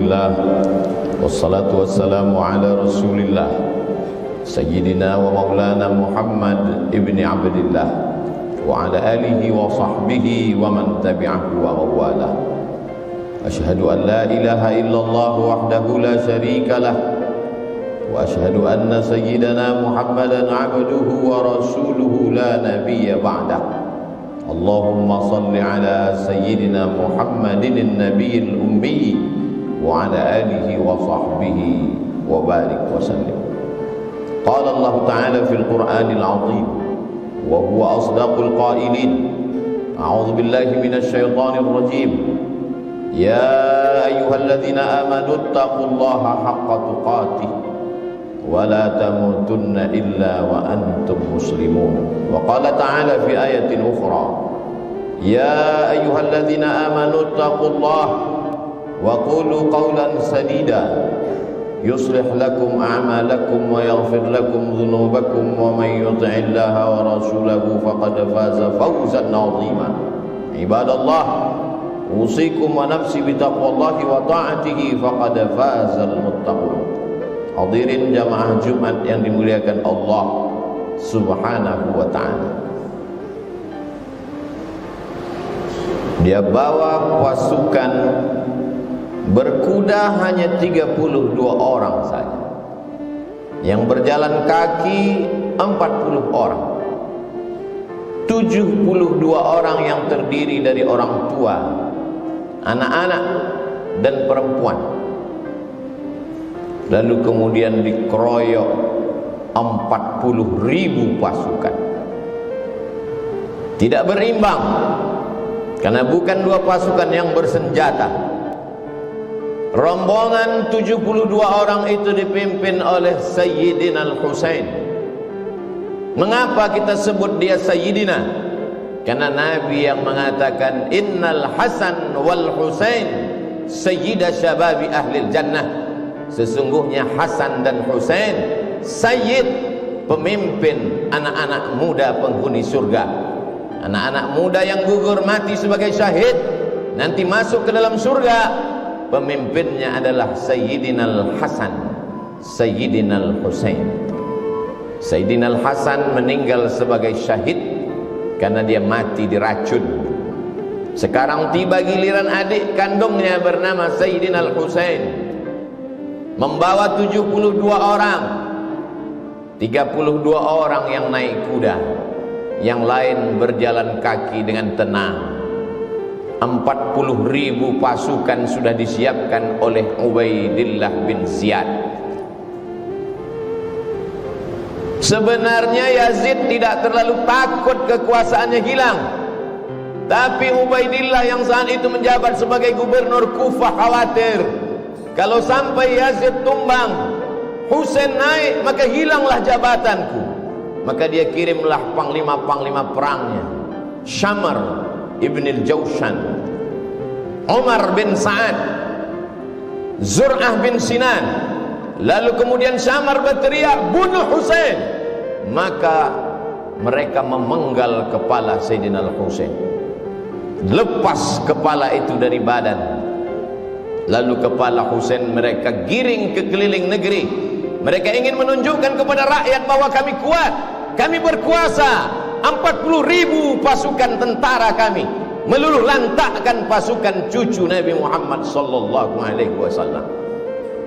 Alhamdulillah, wassalatu wassalamu ala rasulillah Sayyidina wa maulana Muhammad ibni Abdillah wa ala alihi wa sahbihi wa man tabi'ahu wa mawalah. Ashhadu an la ilaha illallah wahdahu la sharika lah, wa ashhadu anna sayyidana Muhammadan abduhu wa rasuluhu la nabiyya ba'dah. Allahumma salli ala sayyidina Muhammadin an-nabiyil ummi wa ala alihi wa sahbihi wa barik wa sallim. Qala Allah Ta'ala fil Qur'anil 'azim wa huwa asdaqul qailin. A'udzu billahi minasy syaithanir rajim. Ya ayyuhalladzina amanu taqullaha haqqa tuqatih wa la tamutunna illa wa antum muslimun. Wa qala ta'ala fi ayatin ukhra, ya ayyuhalladzina amanu taqullaha wa qulu qawlan sadida yuslih lakum a'malakum wa yaghfir lakum dhunubakum wa man yuti'illaha wa rasulahu faqad faza fawzan 'azima. Ibadallah, usikum wa nafsi bitaqwallahi wa ta'atihi faqad fazal muttaqun. Hadirin jamaah Jumat yang dimuliakan Allah Subhanahu wa ta'ala. Dia bawa pasukan berkuda hanya 32 orang saja. Yang berjalan kaki 40 orang. 72 orang yang terdiri dari orang tua, anak-anak dan perempuan. Lalu kemudian dikeroyok 40.000 pasukan. Tidak berimbang, karena bukan dua pasukan yang bersenjata. Rombongan 72 orang itu dipimpin oleh Sayyidina Al-Husain. Mengapa kita sebut dia Sayyidina? Karena Nabi yang mengatakan Innal Hasan wal Husain Sayyida Syababi Ahlil Jannah. Sesungguhnya Hasan dan Husain Sayyid, pemimpin anak-anak muda penghuni surga. Anak-anak muda yang gugur mati sebagai syahid nanti masuk ke dalam surga. Pemimpinnya adalah Sayyidina Al-Hasan, Sayyidina Al-Husain. Sayyidina Al-Hasan meninggal sebagai syahid karena dia mati diracun. Sekarang tiba giliran adik kandungnya bernama Sayyidina Al-Husain, membawa 72 orang. 32 orang yang naik kuda, yang lain berjalan kaki dengan tenang. 40.000 pasukan sudah disiapkan oleh Ubaidillah bin Ziyad. Sebenarnya Yazid tidak terlalu takut kekuasaannya hilang, tapi Ubaidillah yang saat itu menjabat sebagai gubernur Kufah khawatir kalau sampai Yazid tumbang, Husain naik, maka hilanglah jabatanku. Maka dia kirimlah panglima-panglima perangnya, Syamar ibn al-Jawshan, Umar bin Sa'ad, Zur'ah bin Sinan. Lalu kemudian Syamar berteriak, bunuh Husain. Maka mereka memenggal kepala Sayyidina Al-Husain, lepas kepala itu dari badan. Lalu kepala Husain mereka giring ke keliling negeri. Mereka ingin menunjukkan kepada rakyat bahwa kami kuat, kami berkuasa. 40.000 pasukan tentara kami meluluh lantakkan pasukan cucu Nabi Muhammad sallallahu alaihi wasallam.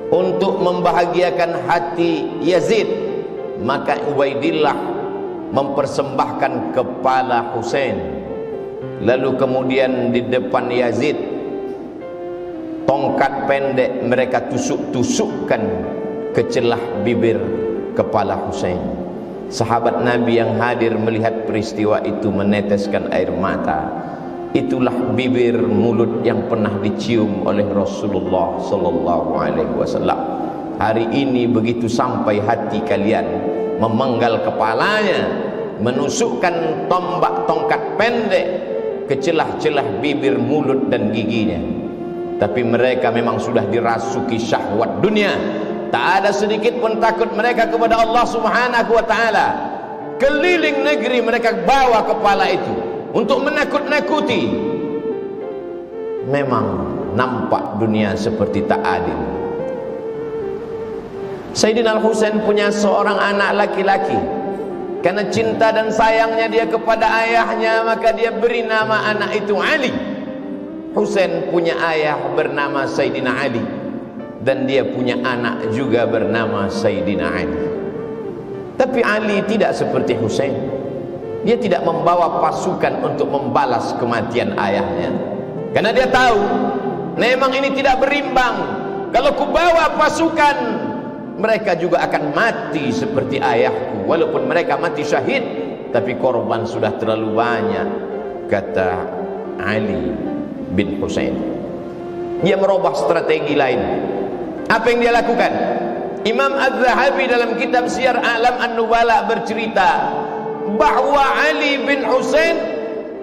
Untuk membahagiakan hati Yazid, maka Ubaidillah mempersembahkan kepala Husain. Lalu kemudian di depan Yazid, tongkat pendek mereka tusuk-tusukkan ke celah bibir kepala Husain. Sahabat Nabi yang hadir melihat peristiwa itu meneteskan air mata. Itulah bibir mulut yang pernah dicium oleh Rasulullah sallallahu alaihi wasallam. Hari ini begitu sampai hati kalian, memenggal kepalanya, menusukkan tombak tongkat pendek ke celah-celah bibir, mulut dan giginya. Tapi mereka memang sudah dirasuki syahwat dunia. Tak ada sedikit pun takut mereka kepada Allah Subhanahu wa ta'ala. Keliling negeri mereka bawa kepala itu untuk menakut-nakuti. Memang nampak dunia seperti tak adil. Sayyidina Al-Husain punya seorang anak laki-laki. Karena cinta dan sayangnya dia kepada ayahnya, maka dia beri nama anak itu Ali. Husain punya ayah bernama Sayyidina Ali, dan dia punya anak juga bernama Sayyidina Ali. Tapi Ali tidak seperti Husain. Dia tidak membawa pasukan untuk membalas kematian ayahnya, karena dia tahu memang ini tidak berimbang. Kalau kubawa pasukan, mereka juga akan mati seperti ayahku. Walaupun mereka mati syahid, tapi korban sudah terlalu banyak, kata Ali bin Husain. Dia merubah strategi lain. Apa yang dia lakukan? Imam Az-Zahabi dalam kitab Siyar A'lam An-Nubala bercerita bahwa Ali bin Husain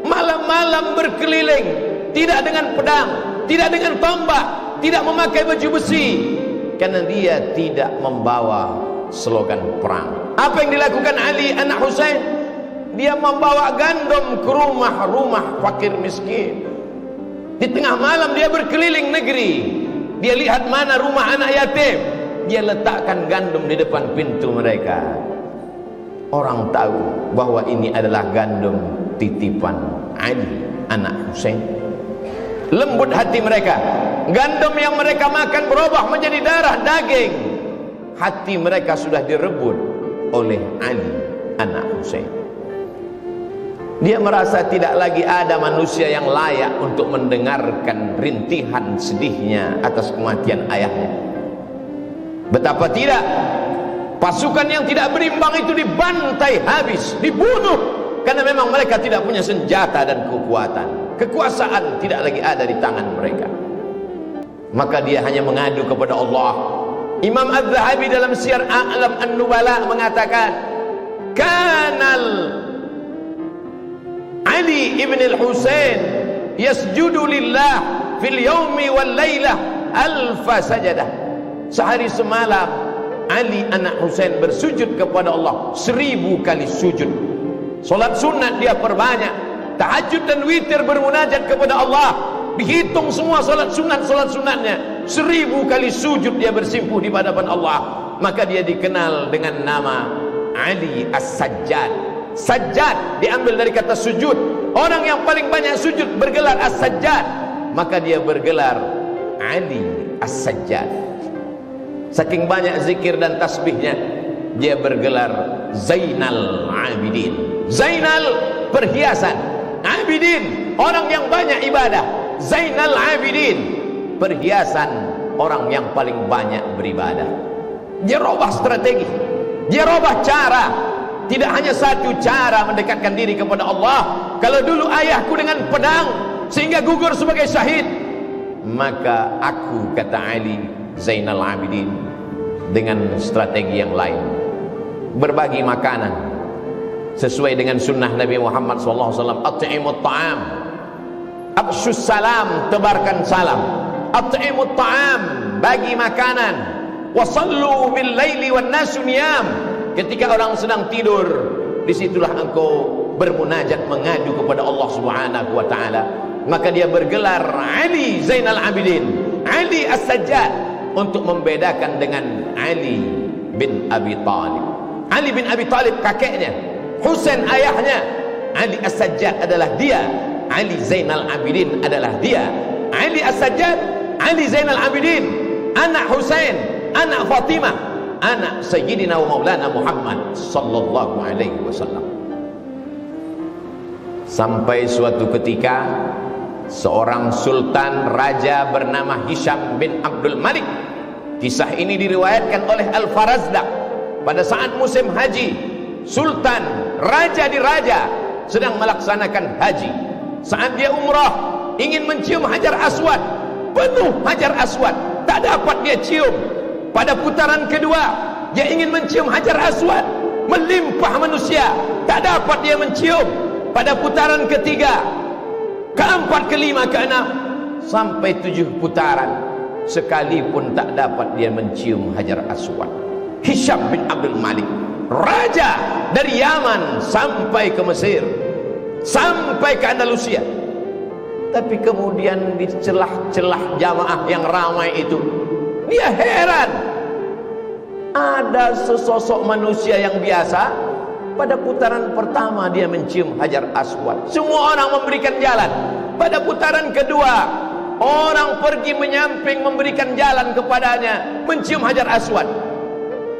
malam-malam berkeliling, tidak dengan pedang, tidak dengan tombak, tidak memakai baju besi, karena dia tidak membawa slogan perang. Apa yang dilakukan Ali anak Husain? Dia membawa gandum ke rumah-rumah fakir miskin. Di tengah malam dia berkeliling negeri. Dia lihat mana rumah anak yatim, dia letakkan gandum di depan pintu mereka. Orang tahu bahwa ini adalah gandum titipan Ali anak Husain. Lembut hati mereka. Gandum yang mereka makan berubah menjadi darah daging. Hati mereka sudah direbut oleh Ali anak Husain. Dia merasa tidak lagi ada manusia yang layak untuk mendengarkan rintihan sedihnya atas kematian ayahnya. Betapa tidak, pasukan yang tidak berimbang itu dibantai habis, dibunuh, karena memang mereka tidak punya senjata dan kekuatan. Kekuasaan tidak lagi ada di tangan mereka. Maka dia hanya mengadu kepada Allah. Imam Az-Zahabi dalam Siyar A'lam An-Nubala mengatakan, kanal Ali ibn al-Husain yasjudu lillah fil yawmi wal laylah alfa sajadah. Sehari semalam Ali anak Husain bersujud kepada Allah 1000 kali sujud. Solat sunat dia perbanyak, tahajud dan witir bermunajat kepada Allah. Dihitung semua solat sunatnya, 1000 kali sujud dia bersimpuh di hadapan Allah. Maka dia dikenal dengan nama Ali As-Sajjad. Sajjad diambil dari kata sujud. Orang yang paling banyak sujud bergelar As-Sajjad, maka dia bergelar Ali As-Sajjad. Saking banyak zikir dan tasbihnya, dia bergelar Zainal Abidin. Zainal, perhiasan. Abidin, orang yang banyak ibadah. Zainal Abidin, perhiasan orang yang paling banyak beribadah. Dia robah strategi, dia robah cara. Tidak hanya satu cara mendekatkan diri kepada Allah. Kalau dulu ayahku dengan pedang sehingga gugur sebagai syahid, maka aku, kata Ali Zainal Abidin, dengan strategi yang lain, berbagi makanan sesuai dengan sunnah Nabi Muhammad SAW. At'imut ta'am, absyus salam, tebarkan salam. At'imut ta'am, bagi makanan. Wasallu bil laili wan nasu niyam, ketika orang sedang tidur, disitulah engkau bermunajat, mengadu kepada Allah Subhanahu wa ta'ala. Maka dia bergelar Ali Zainal Abidin, Ali As-Sajjad, untuk membedakan dengan Ali bin Abi Talib. Ali bin Abi Talib kakeknya, Husain ayahnya. Ali As-Sajjad adalah dia, Ali Zainal Abidin adalah dia. Ali As-Sajjad, Ali Zainal Abidin, anak Husain, anak Fatimah, anak Sayyidina wa Maulana Muhammad sallallahu alaihi wasallam. Sampai suatu ketika seorang sultan raja bernama Hisham bin Abdul Malik. Kisah ini diriwayatkan oleh Al-Farazdaq. Pada saat musim haji, sultan raja di raja sedang melaksanakan haji. Saat dia umrah, ingin mencium Hajar Aswad, penuh Hajar Aswad, tak dapat dia cium. Pada putaran kedua, dia ingin mencium Hajar Aswad, melimpah manusia, tak dapat dia mencium. Pada putaran ketiga, keempat, kelima, keenam, sampai 7 putaran, sekalipun tak dapat dia mencium Hajar Aswad. Hisham bin Abdul Malik, raja dari Yaman sampai ke Mesir, sampai ke Andalusia. Tapi kemudian di celah-celah jamaah yang ramai itu, dia heran. Ada sesosok manusia yang biasa, pada putaran pertama dia mencium Hajar Aswad. Semua orang memberikan jalan. Pada putaran kedua, orang pergi menyamping memberikan jalan kepadanya, mencium Hajar Aswad.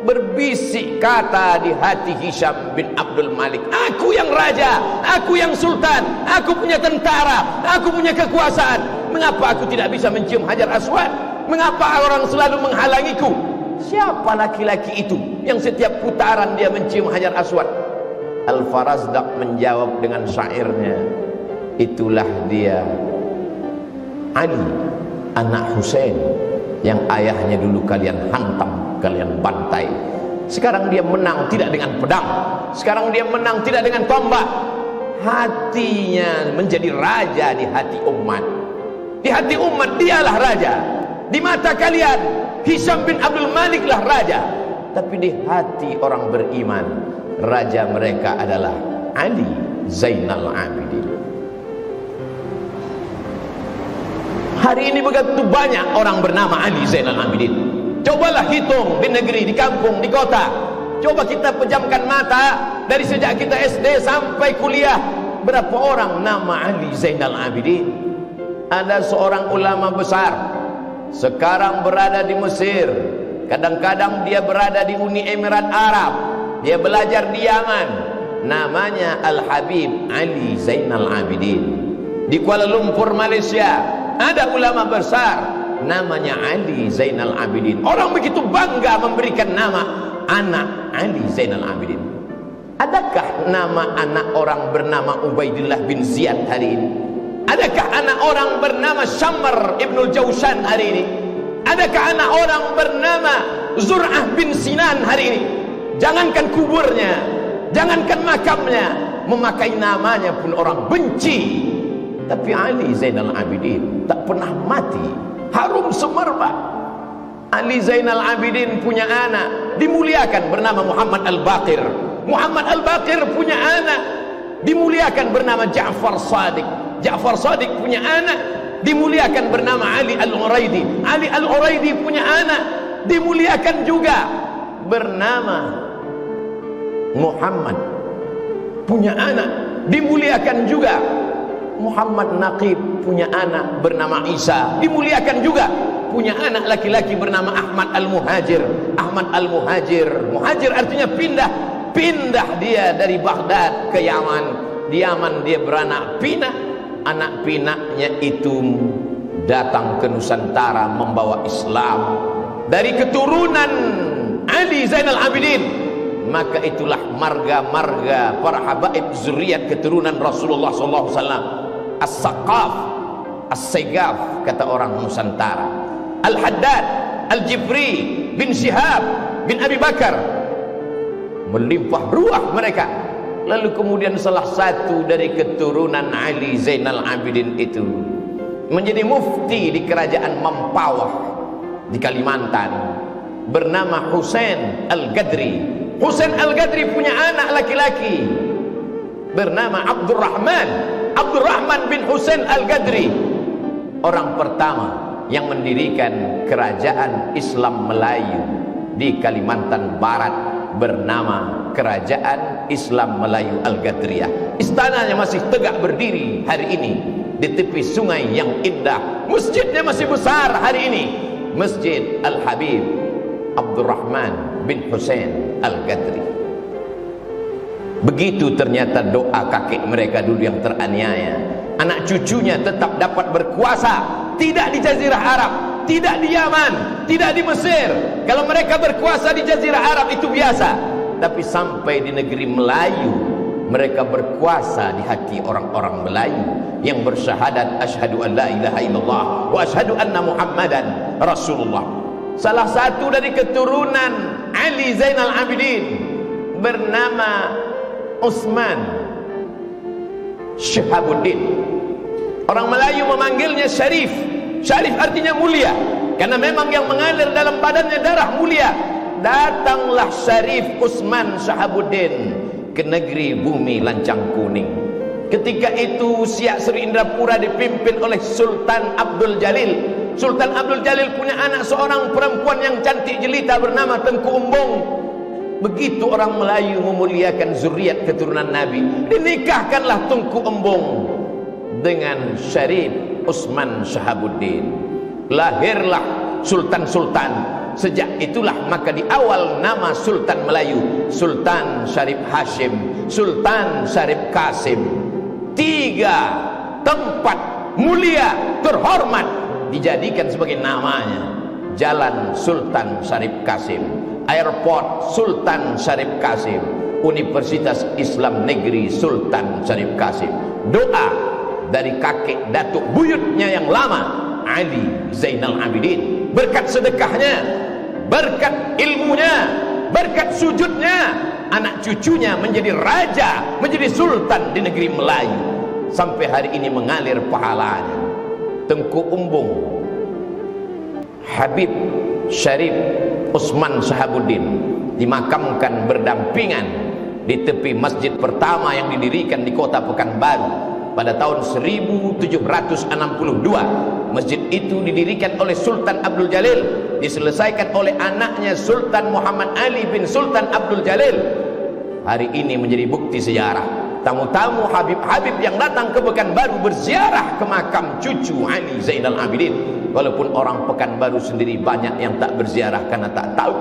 Berbisik kata di hati Hisham bin Abdul Malik, aku yang raja, aku yang sultan, aku punya tentara, aku punya kekuasaan. Mengapa aku tidak bisa mencium Hajar Aswad? Mengapa orang selalu menghalangiku? Siapa laki-laki itu yang setiap putaran dia mencium Hajar Aswad? Al-Farazdaq menjawab dengan syairnya, itulah dia Ali, anak Husain, yang ayahnya dulu kalian hantam, kalian bantai. Sekarang dia menang tidak dengan pedang, sekarang dia menang tidak dengan tombak. Hatinya menjadi raja di hati umat. Di hati umat dialah raja. Di mata kalian Hisham bin Abdul Malik lah raja. Tapi di hati orang beriman, raja mereka adalah Ali Zainal Abidin. Hari ini begitu banyak orang bernama Ali Zainal Abidin. Cobalah hitung di negeri, di kampung, di kota. Coba kita pejamkan mata dari sejak kita SD sampai kuliah, berapa orang nama Ali Zainal Abidin? Ada seorang ulama besar, sekarang berada di Mesir, kadang-kadang dia berada di Uni Emirat Arab, dia belajar di Yaman, namanya Al-Habib Ali Zainal Abidin. Di Kuala Lumpur, Malaysia, ada ulama besar namanya Ali Zainal Abidin. Orang begitu bangga memberikan nama anak Ali Zainal Abidin. Adakah nama anak orang bernama Ubaidillah bin Ziyad hari ini? Adakah anak orang bernama Syamr ibnul Jawshan hari ini? Adakah anak orang bernama Zur'ah bin Sinan hari ini? Jangankan kuburnya, jangankan makamnya, memakai namanya pun orang benci. Tapi Ali Zainal Abidin tak pernah mati, harum semerbak. Ali Zainal Abidin punya anak dimuliakan bernama Muhammad Al-Baqir. Muhammad Al-Baqir punya anak dimuliakan bernama Ja'far Shadiq. Ja'far Shadiq punya anak dimuliakan bernama Ali Al-Uraidi. Ali Al-Uraidi punya anak dimuliakan juga bernama Muhammad. Punya anak dimuliakan juga. Muhammad Naqib punya anak bernama Isa, dimuliakan juga. Punya anak laki-laki bernama Ahmad Al-Muhajir. Ahmad Al-Muhajir, muhajir artinya pindah. Pindah dia dari Baghdad ke Yaman. Di Yaman dia beranak pinak. Anak pinaknya itu datang ke Nusantara membawa Islam dari keturunan Ali Zainal Abidin. Maka itulah marga-marga para habaib zuriat keturunan Rasulullah SAW. As-Saqaf, As-Saigaf kata orang Nusantara. Al-Haddad, Al-Jibri bin Syihab bin Abi Bakar, melimpah ruah mereka. Lalu kemudian salah satu dari keturunan Ali Zainal Abidin itu menjadi mufti di kerajaan Mempawah di Kalimantan, bernama Husain Al-Gadri. Husain Al-Gadri punya anak laki-laki bernama Abdurrahman bin Husain Al-Gadri. Orang pertama yang mendirikan kerajaan Islam Melayu di Kalimantan Barat bernama Kerajaan Islam Melayu Al-Gadriyah. Istananya masih tegak berdiri hari ini di tepi sungai yang indah. Masjidnya masih besar hari ini, Masjid Al-Habib Abdurrahman bin Husain Al-Gadri. Begitu ternyata doa kakek mereka dulu yang teraniaya, anak cucunya tetap dapat berkuasa, tidak di Jazirah Arab, tidak di Yaman, tidak di Mesir. Kalau mereka berkuasa di Jazirah Arab itu biasa, tapi sampai di negeri Melayu mereka berkuasa di hati orang-orang Melayu yang bersyahadat asyhadu an la ilaha illallah wa asyhadu anna Muhammadan Rasulullah. Salah satu dari keturunan Ali Zainal Abidin bernama Utsman Syihabuddin. Orang Melayu memanggilnya Syarif. Syarif artinya mulia, karena memang yang mengalir dalam badannya darah mulia. Datanglah Syarif Utsman Syihabuddin ke negeri bumi lancang kuning. Ketika itu Siak Sri Indrapura dipimpin oleh Sultan Abdul Jalil. Sultan Abdul Jalil punya anak seorang perempuan yang cantik jelita bernama Tengku Umbung. Begitu orang Melayu memuliakan zuriat keturunan Nabi, dinikahkanlah Tengku Umbung dengan Syarif Usman Shahabuddin. Lahirlah sultan-sultan. Sejak itulah maka di awal nama Sultan Melayu, Sultan Syarif Hashim, Sultan Syarif Kasim. 3 tempat mulia terhormat dijadikan sebagai namanya. Jalan Sultan Syarif Kasim, Airport Sultan Syarif Kasim, Universitas Islam Negeri Sultan Syarif Kasim. Doa dari kakek datuk buyutnya yang lama, Ali Zainal Abidin. Berkat sedekahnya, berkat ilmunya, berkat sujudnya, anak cucunya menjadi raja, menjadi sultan di negeri Melayu. Sampai hari ini mengalir pahalanya. Tengku Umbung, Habib Syarif Usman Shahabuddin dimakamkan berdampingan di tepi masjid pertama yang didirikan di kota Pekanbaru pada tahun 1762. Masjid itu didirikan oleh Sultan Abdul Jalil, diselesaikan oleh anaknya Sultan Muhammad Ali bin Sultan Abdul Jalil. Hari ini menjadi bukti sejarah. Tamu-tamu Habib-Habib yang datang ke Pekanbaru berziarah ke makam cucu Ali Zainal Abidin. Walaupun orang Pekanbaru sendiri banyak yang tak berziarah karena tak tahu.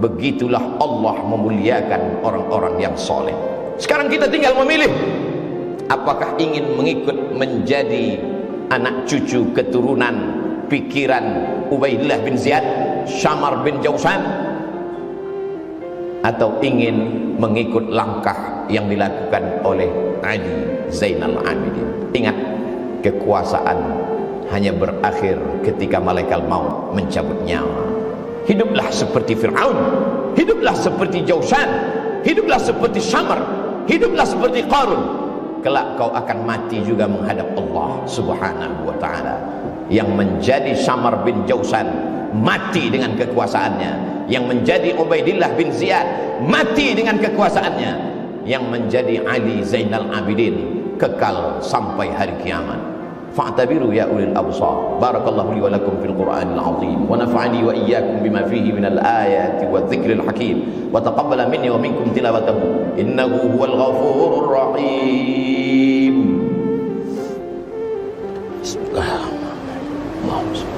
Begitulah Allah memuliakan orang-orang yang soleh. Sekarang kita tinggal memilih, apakah ingin mengikut menjadi anak cucu keturunan pikiran Ubaidillah bin Ziyad, Syamar bin Jausan, atau ingin mengikut langkah yang dilakukan oleh Ali Zainal Abidin. Ingat, kekuasaan hanya berakhir ketika malaikat maut mencabut nyawa. Hiduplah seperti Fir'aun, hiduplah seperti Jausan, hiduplah seperti Syamar, hiduplah seperti Qarun. Kelak kau akan mati juga menghadap Allah Subhanahu wa ta'ala. Yang menjadi Syamar bin Jausan mati dengan kekuasaannya, yang menjadi Ubaidillah bin Ziyad mati dengan kekuasaannya, yang menjadi Ali Zainal Abidin kekal sampai hari kiamat. Fa'tabiru ya ulil absar. Barakallahu li wa lakum fil Qur'anil azim wa nafa'ani wa iyyakum bima fihi minal ayati wa dzikril hakim wa taqabbala minni wa minkum tilawatahu innahu huwal ghafurur rahim. Bismillahirrahmanirrahim.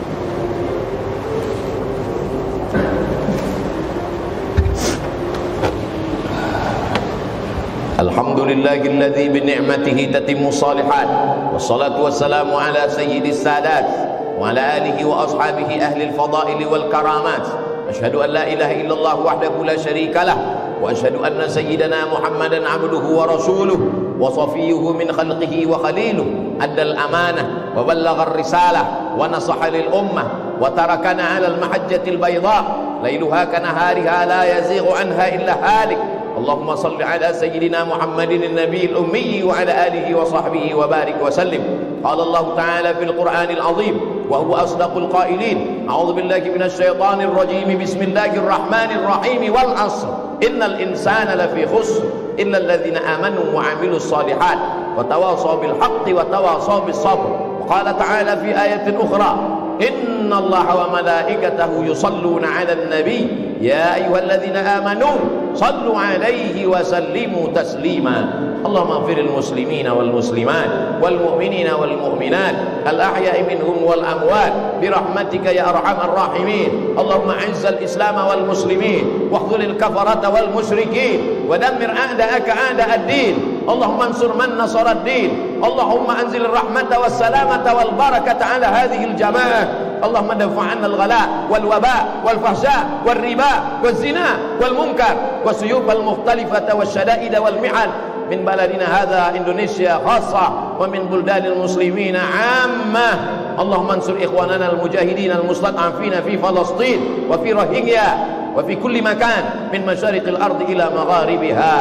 Alhamdulillahilladzi bi ni'matihi tatimmu shalihat. Wassalatu wassalamu ala sayyidis sadat wa ala alihi wa ashabihi ahli al-fadail wal karamat. Asyhadu an la ilaha illallah wahdahu la syarika lah wa asyhadu anna sayyidana Muhammadan abduhu wa rasuluhu wa safiyyuhu min khalqihi wa khaliluhu. Addal amanah wa ballagha ar-risalah wa nasaha lil ummah wa tarakana 'ala al-mahajjatil bayda lailuha kanahariha la yazighu anha illa halik. Allahumma salli ala sayyidina Muhammadin an-nabiyil ummi wa ala alihi wa sahbihi wa barik wa sallim. Qala Allah ta'ala fil Qur'anil azim wa huwa asdaqul qailin. A'udzu billahi minasy syaithanir rajim. Bismillahir rahmanir rahim. Wal 'ashr. Innal insana lafi khusr illa alladhina amanu wa 'amilus shalihat wa tawasaw bil haqqi wa tawasaw bis sabr. Wa qala ta'ala fi ayatin ukhra. Inna Allaha wa malaikatahu yusalluna 'alan nabiy ya ayyuhalladzina amanu sallu 'alaihi wa sallimu taslima. Allahumma ighfiril muslimina wal muslimat wal mu'minina wal mu'minat al ahya'i minhum wal amwat bi rahmatika ya arhamar rahimin. Allahumma 'izzal islam wal muslimin wa khudhil kafarata wal musyrikin wa dammir a'da'aka a'da'ad-din. Allahumma ansur man nasara ad-din. Allahumma anzil rahmata was salamata wal barakata ala hadhihi al jamaah. Allahumma dafa' 'anna al-ghala wal waba wal fahsya wal riba wal zina wal munkar wasuyub al mukhtalifata wasyada'id wal mihan min baladina hadha Indonesia khassa wa min buldanil muslimina 'ammah. Allahumma ansur ikhwanana al mujahidin al mustad'afina fi Palestin wa fi Rohingya wa fi kulli makan min masyariqil ardi ila magharibiha.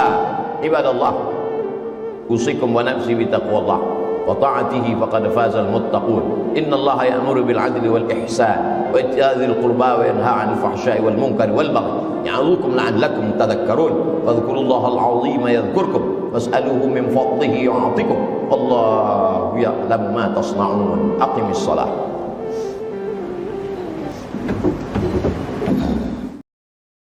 Ibadallah, usikum wa nafsi bi taqwallah wa ta'atihi faqad fazal muttaqun. Innallaha ya'muru bil 'adli wal ihsan wa ita'dzil qurba wa yanha 'anil fahsya'i wal munkari wal baghi ya'idhukum la'allakum tadhakkarun. Fadhkurullahal 'azima yadhkurkum was'aluhu min fadlihi yu'atikum. Allahu ya'lamu ma tasna'un. Aqimis shalah.